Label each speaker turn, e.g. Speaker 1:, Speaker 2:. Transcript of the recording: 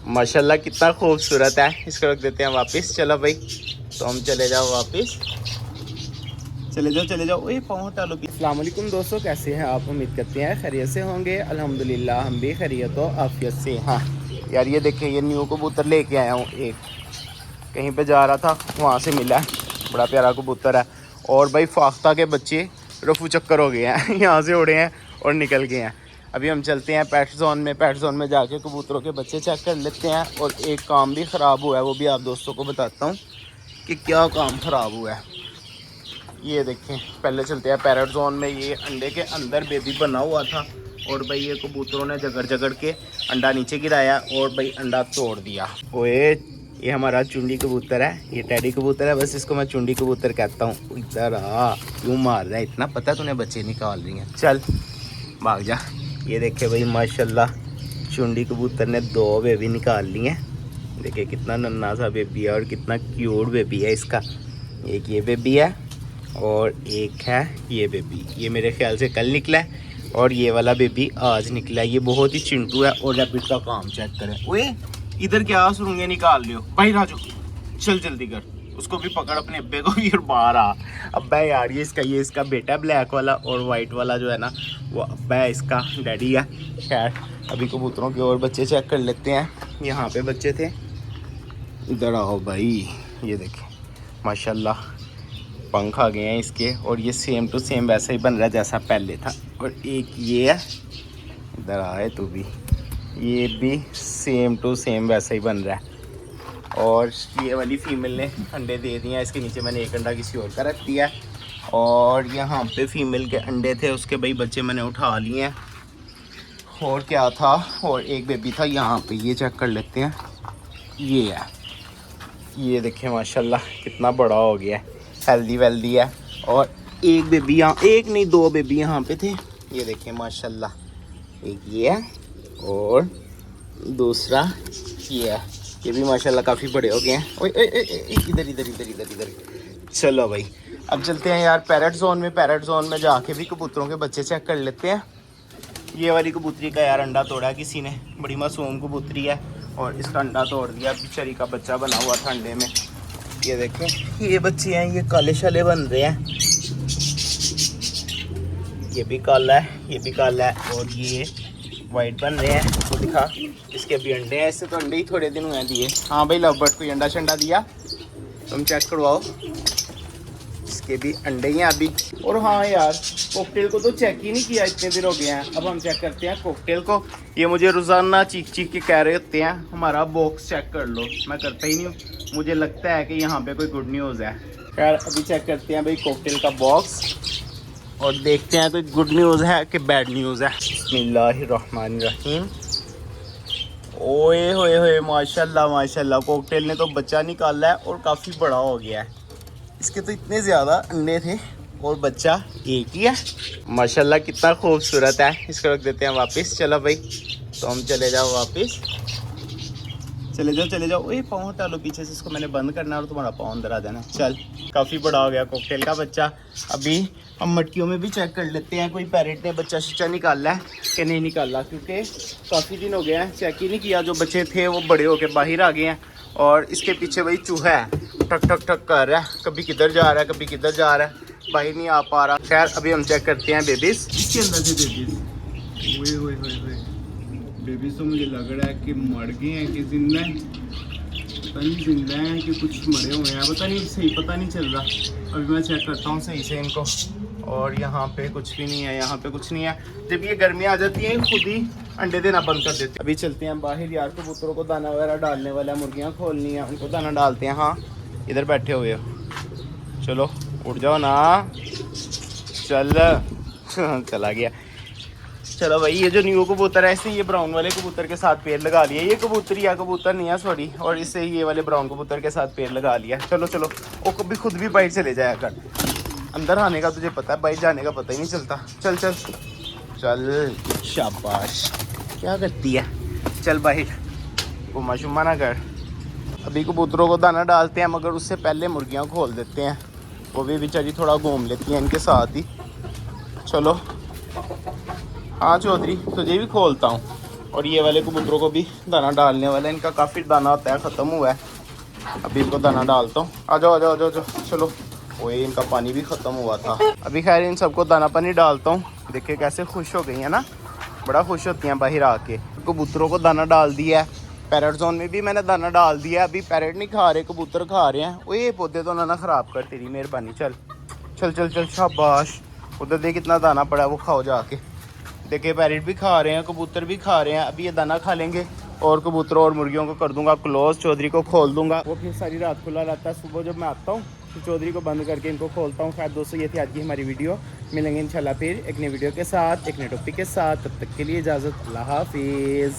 Speaker 1: माशाल्लाह कितना खूबसूरत है। इसको रख देते हैं वापस। चलो भाई, तो हम चले जाओ वापस। चले जाओ। ओए पाँव टालो। अस्सलाम वालेकुम दोस्तों, कैसे हैं आप? उम्मीद करते हैं खैरियत से होंगे। अल्हम्दुलिल्लाह हम भी खैरियत और आफियत से। हाँ यार, ये देखें, ये न्यू कबूतर लेके आया हूँ। एक कहीं पे जा रहा था, वहाँ से मिला है। बड़ा प्यारा कबूतर है। और भाई फाख्ता के बच्चे रफू चक्कर हो गए हैं यहाँ से उड़े हैं और निकल गए हैं। अभी हम चलते हैं पेट जोन में। पेट जोन में जाके कबूतरों के बच्चे चेक कर लेते हैं। और एक काम भी ख़राब हुआ है, वो भी आप दोस्तों को बताता हूँ कि क्या काम ख़राब हुआ है। ये देखें, पहले चलते हैं पैरेट जोन में। ये अंडे के अंदर बेबी बना हुआ था और भाई ये कबूतरों ने जगड़ के अंडा नीचे गिराया और भाई अंडा तोड़ दिया। ओए, ये हमारा चुंडी कबूतर है। ये टैडी कबूतर है, बस इसको मैं चुंडी कबूतर कहता हूँ। इधर आ, क्यों मार रहा है इतना? पता है तूने बच्चे निकाल रही हैं। चल भाग जा। ये देखे भाई, माशाल्लाह चुंडी कबूतर ने 2 बेबी निकाल ली हैं। देखिए कितना नन्हा सा बेबी है और कितना क्यूट बेबी है इसका। एक ये बेबी है और एक है ये बेबी। ये मेरे ख्याल से कल निकला है और ये वाला बेबी आज निकला है। ये बहुत ही चिंटू है। और रैबिट का काम चेक करें। ओए इधर क्या सुरंगे निकाल लियो भाई? राजू चल जल्दी कर, उसको भी पकड़ अपने अब्बे को भी और बाहर आ। अब्बा यार, ये इसका बेटा ब्लैक वाला और वाइट वाला जो है ना, वो अब्बा है, इसका डैडी है। खैर अभी कबूतरों के और बच्चे चेक कर लेते हैं। यहाँ पे बच्चे थे, इधर आओ भाई। ये देखें माशाल्लाह पंख आ गए हैं इसके। और ये सेम टू सेम वैसा ही बन रहा है जैसा पहले था। और एक ये है, इधर आए तू भी, ये भी सेम टू सेम वैसा ही बन रहा है। और ये वाली फीमेल ने अंडे दे दिए हैं। इसके नीचे मैंने एक अंडा किसी और का रख दिया। और यहाँ पे फीमेल के अंडे थे, उसके भाई बच्चे मैंने उठा लिए हैं। और क्या था, और एक बेबी था यहाँ पे। ये चेक कर लेते हैं। ये है, ये देखें माशाल्लाह कितना बड़ा हो गया है, हेल्दी वेल्दी है। और एक बेबी यहाँ, एक नहीं 2 बेबी यहाँ पे थे। ये देखें माशाल्लाह, एक ये है और दूसरा ये है। ये भी माशाल्लाह काफ़ी बड़े हो गए हैं। ओए इधर। चलो भाई, अब चलते हैं यार पैरेट जोन में। पैरेट जोन में जाके भी कबूतरों के बच्चे चेक कर लेते हैं। ये वाली कबूतरी का यार अंडा तोड़ा किसी ने, बड़ी मासूम कबूतरी है और इसका अंडा तोड़ दिया। बेचारी का बच्चा बना हुआ था अंडे में। ये देखें, ये बच्चे हैं, ये काले शाले बन रहे हैं। ये भी काला है, ये भी काला है और ये वाइट बन रहे हैं। तो दिखा, इसके भी अंडे हैं। इससे तो अंडे ही थोड़े दिन हुए हैं दिए। हाँ भाई लव बर्ड को अंडा शंडा दिया, तुम चेक करवाओ। इसके भी अंडे ही हैं अभी। और हाँ यार, कॉकटेल को तो चेक ही नहीं किया, इतने दिन हो गए हैं। अब हम चेक करते हैं कॉकटेल को। ये मुझे रोज़ाना चीख के कह रहे होते हैं हमारा बॉक्स चेक कर लो। मैं करता ही नहीं हूँ, मुझे लगता है कि यहाँ पे कोई गुड न्यूज़ है। खैर अभी चेक करते हैं भाई कॉकटेल का बॉक्स और देखते हैं कोई गुड न्यूज़ है कि बैड न्यूज़ है। बिस्मिल्लाहिर्रहमानिर्रहीम। ओए होए माशाल्लाह कॉकटेल ने तो बच्चा निकाला है और काफ़ी बड़ा हो गया है। इसके तो इतने ज़्यादा अंडे थे और बच्चा एक ही है। माशाल्लाह कितना खूबसूरत है। इसको रख देते हैं वापस। चलो भाई, तो हम चले जाओ वापस। चले जाओ। ओए पाँव टालो पीछे से, इसको मैंने बंद करना है और तुम्हारा पाँव अंदर आ जाना। चल, काफ़ी बड़ा हो गया कॉकटेल का बच्चा। अभी हम मटकियों में भी चेक कर लेते हैं कोई पैरेट ने बच्चा शिच्चा निकाला है कि नहीं निकाला, क्योंकि काफ़ी दिन हो गए हैं चेक ही नहीं किया। जो बच्चे थे वो बड़े होके बाहर आ गए हैं। और इसके पीछे भाई चूहा है, ठक कर रहा है, कभी किधर जा रहा है कभी किधर जा रहा है, बाहर नहीं आ पा रहा। खैर अभी हम चेक करते हैं बेबीज। इसके अंदर से बेबीज, ओए बेबीज तो मुझे लग रहा है कि मर गए हैं कि जिंदा हैं। पता नहीं जिंदा हैं कि कुछ मरे हुए हैं, पता नहीं चल रहा। अभी मैं चेक करता हूँ सही से इनको। और यहाँ पे कुछ भी नहीं है, यहाँ पे कुछ नहीं है। जब ये गर्मियाँ आ जाती हैं खुद ही अंडे देना बंद कर देते हैं। अभी चलते हैं बाहर यार, कबूतरों को दाना वगैरह डालने वाला है, मुर्गियाँ खोलनी है, उनको दाना डालते हैं। हाँ इधर बैठे हुए हो, चलो उठ जाओ ना। चला गया। चलो भाई, ये जो न्यू कबूतर है इससे ये ब्राउन वाले कबूतर के साथ पेड़ लगा लिया। ये कबूतर या कबूतर नहीं है सॉरी, और इससे ये वाले ब्राउन कबूतर के साथ पेड़ लगा लिया। चलो वो कभी खुद भी बाइट चले जाया कर। अंदर आने का तुझे पता है, बाइट जाने का पता ही नहीं चलता। चल शाबाश, क्या करती है, चल बाइट, घुमा शुमा ना कर। अभी कबूतरों को दाना डालते हैं, मगर उससे पहले मुर्गियाँ खोल देते हैं। वो भी बेचारी थोड़ा घूम लेती हैं इनके साथ ही। चलो हाँ चौधरी, तुझे भी खोलता हूँ। और ये वाले कबूतरों को भी दाना डालने वाला है, इनका काफ़ी दाना होता है, ख़त्म हुआ है। अभी इनको दाना डालता हूँ। आ जाओ आ जाओ आ जाओ, चलो। ओए इनका पानी भी ख़त्म हुआ था। अभी खैर इन सबको दाना पानी डालता हूँ। देखिए कैसे खुश हो गई है ना, बड़ा खुश होती हैं बाहर आके। कबूतरों को दाना डाल दिया है, पैरट जोन में भी मैंने दाना डाल दिया है। अभी पैरट नहीं खा रहे, कबूतर खा रहे हैं। ओए ये पौधे तो ना ख़राब कर, तेरी मेहरबानी। चल चल चल चल, शाबाश। उधर देख कितना दाना पड़ा है, वो खाओ जाके। देखिए पैरट भी खा रहे हैं, कबूतर भी खा रहे हैं। अभी ये दाना खा लेंगे और कबूतरों और मुर्गियों को कर दूंगा क्लोज, चौधरी को खोल दूंगा। वो फिर सारी रात खुला रहता है, सुबह जब मैं आता हूँ तो चौधरी को बंद करके इनको खोलता हूँ। खैर दोस्तों, ये थी आज की हमारी वीडियो। मिलेंगे इंशाल्लाह फिर एक नई वीडियो के साथ, एक नए टॉपिक के साथ। तब तक के लिए इजाज़त, अल्लाह हाफिज़।